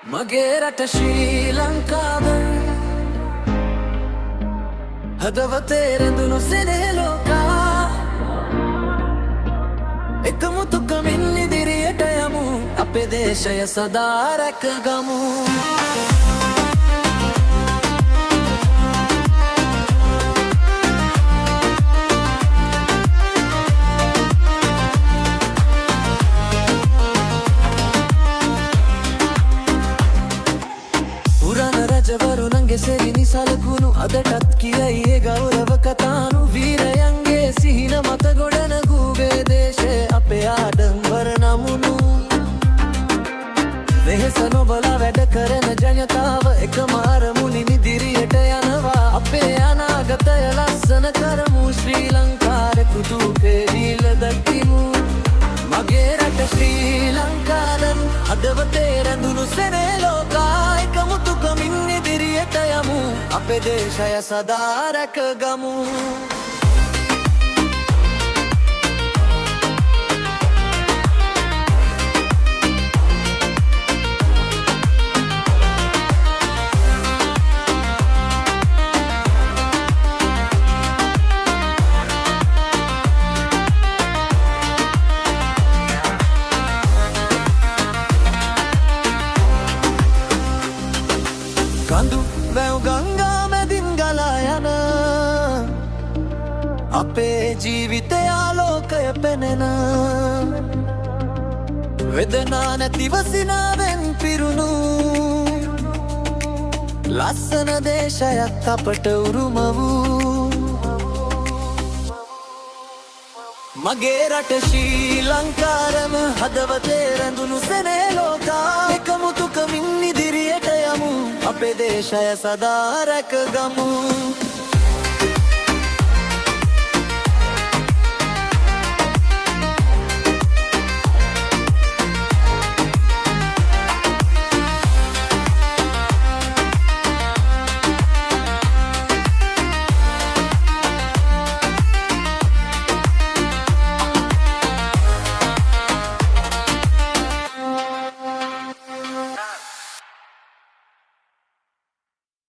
මගේ රට ශ්‍රී ලංකාව හදවතේ රැඳුණු සෙනෙහලෝකා එකමුතුකමින් ඉදිරියට යමු අපේ දේශය සදා රැකගමු රජවරුන්ගේ සෙවිනි සලකුණු අදටත් කියයි ඒ ගෞරව කතානු වීරයන්ගේ සිහින මත ගොඩනගූවේ දේශේ අපේ ආඩම්බර නමුණු වෙහෙස නොබලා වැඩ කරන ජනතාව එකම අරමුණින් ඉදිරියට යනවා අපේ අනාගතය ලස්සන කරමු ශ්‍රී ලංකාවේ කුතුහේ දීල දකිමු මගේ රට ශ්‍රී ලංකාවෙන් හදවතේ රැඳුණු සෙනෙහලෝකා එකමුතුකමින් ඉදිරියට යමු අපේ දේශය සදා රැකගමු කඳු වැව් ගංගා මැදින් ගලා යන අපේ ජීවිතය ආලෝකය පෙනෙන වේදනා නැතිව සිනාවෙන් පිරුණු ලස්සන දේශයක් අපට උරුම වූ මගේ රට ශ්‍රී ලංකාවම හදවතේ රැඳුණු සෙනෙහලෝකා එකමුතුකමින් ඉදිරියට යමු අපේ දේශය සදා රැකගමු